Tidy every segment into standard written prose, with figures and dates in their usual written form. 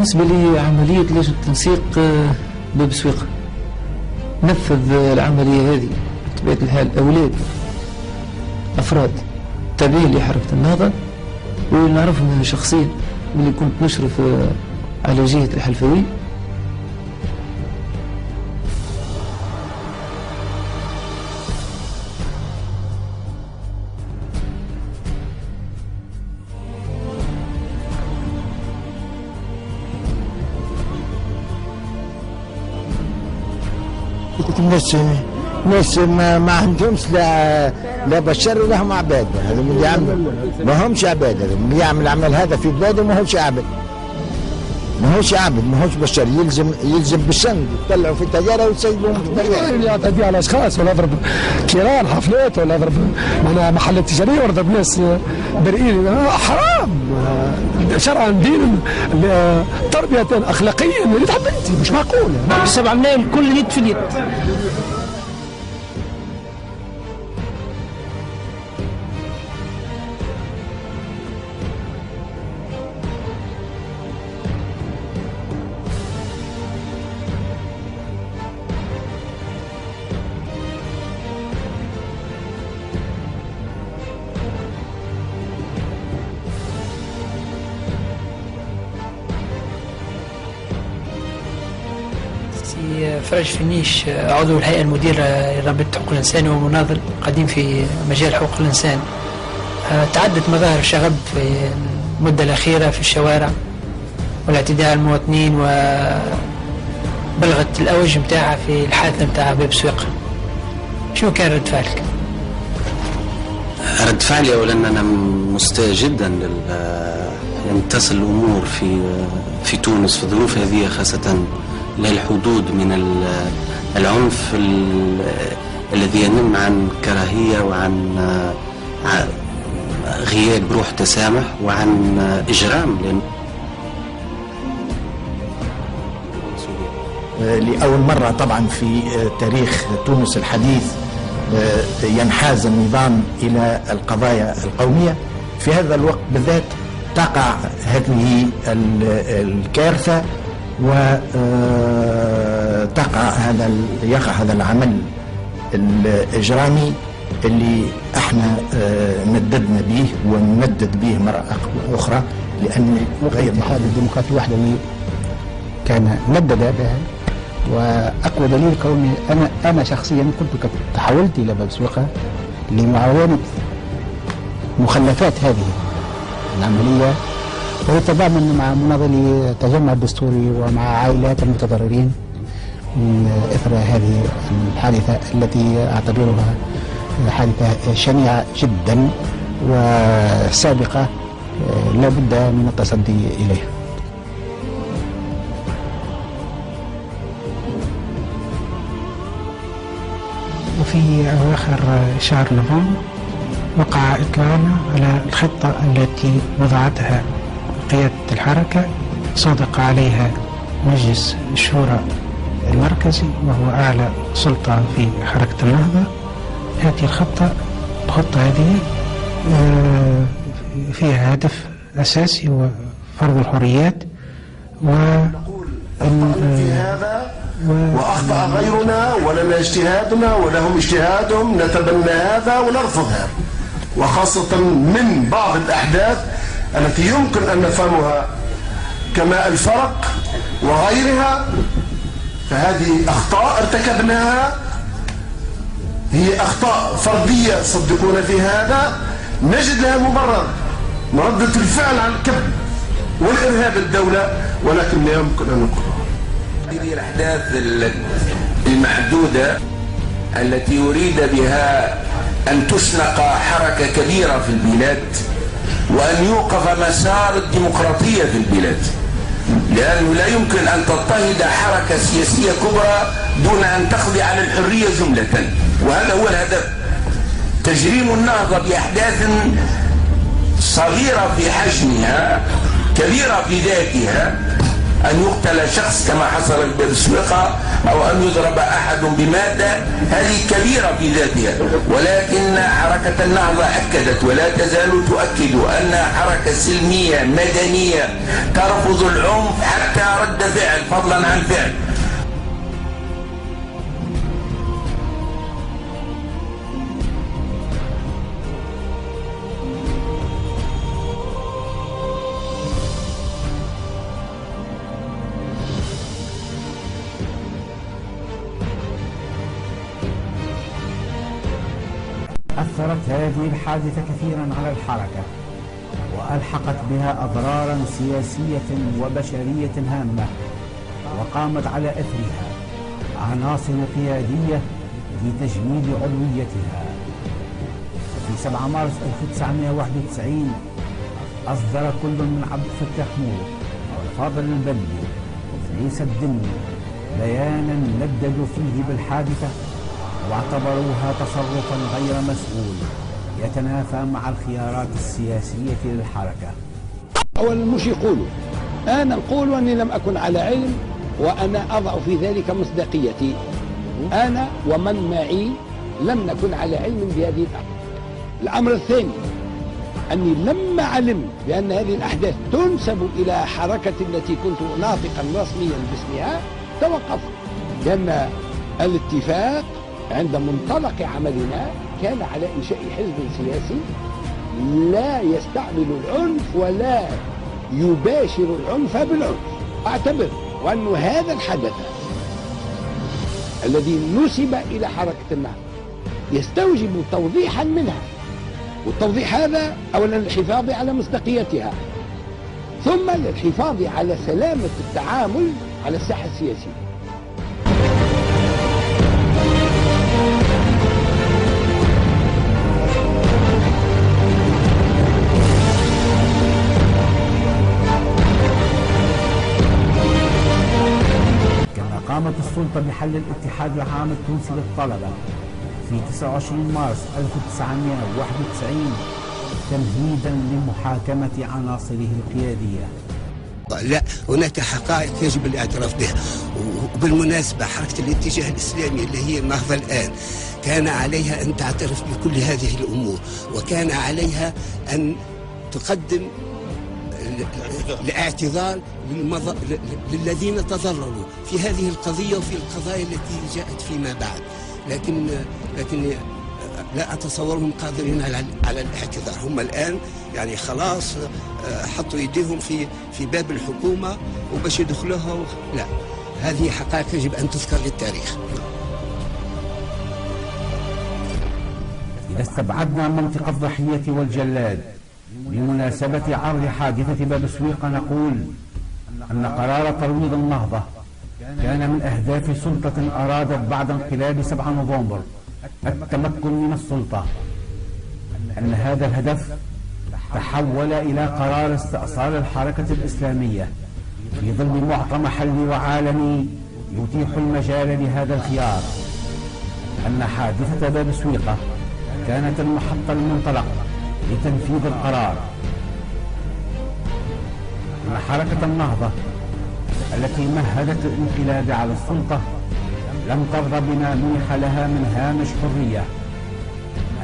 بالنسبة لي عملية لجنة التنسيق باب سويقة نفذ العملية هذه بطبيعة الحال أولاد أفراد تابعين لحركة النهضة واللي نعرفهم شخصيا اللي كنت نشرف على جهة الحلفوي. الناس ما عندهمش لا بشر ولا هم عباد. هذا اللي يعمل ما همش عباد. هذا اللي يعمل العمل هذا في بلاده ما هوش عبد، ما هوش عبد، ما هوش بشر. يلزم بالسند يطلعوا في التجاره ويسيبوهم في الطريق. يعتدي على اشخاص ولا يضرب كيران حفلات ولا يضرب معناها محلات تجاريه ولا يضرب ناس بريئين. حرام شرعا دين تربيه اخلاقيه اللي تحب انت مش معقول. 7 ملايين كل يد في اليد. فرج فنيش عضو الهيئة المديرة لرابطة حقوق الإنسان ومناضل قديم في مجال حقوق الإنسان. تعدت مظاهر الشغب في المدة الأخيرة في الشوارع والاعتداء على المواطنين وبلغت الأوج متاعها في الحادثة متاع باب سويقة. شو كان رد فعلك؟ رد فعلي أولا أنا مستاء جدا يعني تصل الأمور في تونس في الظروف هذه، خاصة للحدود من العنف الذي ينم عن كراهية وعن غياب روح تسامح وعن إجرام. لأول مرة طبعا في تاريخ تونس الحديث ينحاز النظام إلى القضايا القومية. في هذا الوقت بالذات تقع هذه الكارثة يقع هذا العمل الإجرامي اللي احنا نددنا به ونندد به مرة أخرى، لأن غير الاتحاد الديمقراطي الوحدوي كان ندد بها. وأقوى دليل كوني أنا شخصيا كنت تحولت إلى باب سويقة لمعاونة مخلفات هذه العملية، ويتضامن مع مناضلي التجمع الدستوري ومع عائلات المتضررين من إثر هذه الحادثة التي أعتبرها حادثة شنيعة جدا وسابقة لا بد من التصدي إليها. وفي أواخر شهر نوفمبر وقع إطلاعنا على الخطة التي وضعتها قيادة الحركة، صادق عليها مجلس الشورى المركزي وهو أعلى سلطة في حركة النهضة. هذه الخطة هذه فيها هدف أساسي هو فرض الحريات في هذا وأخطأ غيرنا ولنا اجتهادنا ولهم اجتهادهم، نتبنى هذا ونرفض هذا، وخاصة من بعض الأحداث التي يمكن أن نفهمها كما الفرق وغيرها. فهذه أخطاء ارتكبناها، هي أخطاء فردية صدقونا في هذا، نجد لها مبرر مردة الفعل عن الكذب والإرهاب الدولة، ولكن لا يمكن أن نقول. هذه الأحداث المحدودة التي يريد بها أن تشنق حركة كبيرة في البلاد وأن يوقف مسار الديمقراطية في البلاد، لأنه لا يمكن أن تضطهد حركة سياسية كبرى دون أن تقضي على الحرية جملة، وهذا هو الهدف. تجريم النهضة بأحداث صغيرة في حجمها كبيرة في ذاتها أن يقتل شخص كما حصل في بسويقة أو أن يضرب أحد بمادة، هذه كبيرة في ذاتها، ولكن حركة النهضة أكدت ولا تزال تؤكد أنها حركة سلمية مدنية ترفض العنف حتى رد فعل فضلا عن فعل. أثرت هذه الحادثة كثيرا على الحركة وألحقت بها أضرارا سياسية وبشرية هامة، وقامت على إثرها عناصر قيادية لتجميد علويتها. في 7 مارس 1991 أصدر كل من عبد الفتاح مور وفاضل البلي وعيسى الدني بيانا نددوا فيه بالحادثة واعتبروها تصرفا غير مسؤول يتنافى مع الخيارات السياسية للحركة. أولا مش يقولوا، أنا نقول أني لم أكن على علم وأنا أضع في ذلك مصداقيتي. أنا ومن معي لم نكن على علم بهذه الأمر. الأمر الثاني أني لما علمت بأن هذه الأحداث تنسب إلى حركة التي كنت ناطقا رسميا باسمها توقفت، لأن الاتفاق عند منطلق عملنا كان على إنشاء حزب سياسي لا يستعمل العنف ولا يباشر العنف بالعنف. أعتبر وأن هذا الحدث الذي نسب إلى حركة النهضة يستوجب توضيحا منها، والتوضيح هذا أولا للحفاظ على مصداقيتها، ثم للحفاظ على سلامة التعامل على الساحة السياسية. قامت السلطة بحل الاتحاد العام التونسي للطلبة في 29 مارس 1991 تمهيدا لمحاكمة عناصره القيادية. لا، هناك حقائق يجب الاعتراف بها. وبالمناسبة حركة الاتجاه الإسلامي اللي هي النهضة الآن كان عليها أن تعترف بكل هذه الأمور، وكان عليها أن تقدم الاعتذار للذين تضرروا في هذه القضية وفي القضايا التي جاءت فيما بعد، لكن لا أتصورهم قادرين على الاعتذار. هم الآن يعني خلاص حطوا يديهم في باب الحكومة وباش يدخلوها. لا، هذه حقائق يجب أن تذكر للتاريخ. إذا استبعدنا منطق الضحية والجلاد بمناسبة عرض حادثة باب سويقة، نقول أن قرار ترويض النهضة كان من أهداف سلطة أرادت بعد انقلاب 7 نوفمبر التمكن من السلطة. أن هذا الهدف تحول إلى قرار استئصال الحركة الإسلامية في ظل معطى محلي وعالمي يتيح المجال لهذا الخيار. أن حادثة باب سويقة كانت المحطة المنطلق لتنفيذ القرار. أن حركة النهضة التي مهدت الانقلاب على السلطة لم ترضى بما منح لها من هامش حرية،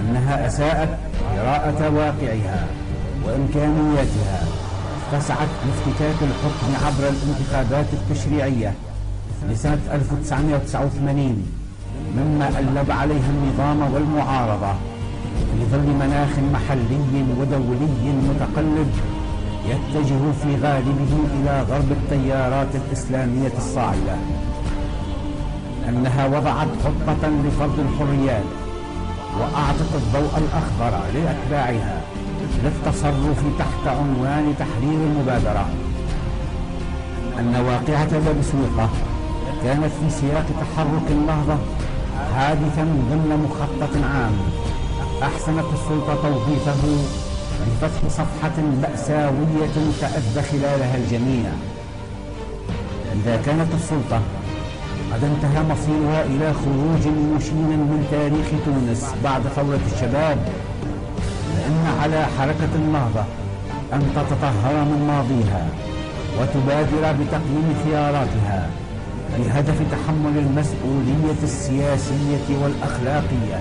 أنها أساءت قراءة واقعها وإمكانياتها، تسعت لافتكاك الحكم عبر الانتخابات التشريعية لسنة 1989 مما ألب عليها النظام والمعارضة في ظل مناخ محلي ودولي متقلب يتجه في غالبه إلى غرب التيارات الإسلامية الصاعدة. أنها وضعت خطة لفرض الحريات وأعطت الضوء الأخضر لأتباعها للتصرف تحت عنوان تحرير المبادرة. أن واقعة باب سويقة كانت في سياق تحرك النهضة حادثا ضمن مخطط عام أحسنت السلطة توظيفه لفتح صفحة مأساوية تأذى خلالها الجميع. إذا كانت السلطة قد انتهى مصيرها إلى خروج مشين من تاريخ تونس بعد ثورة الشباب، فإن على حركة النهضة أن تتطهر من ماضيها وتبادر بتقييم خياراتها بهدف تحمل المسؤولية السياسية والأخلاقية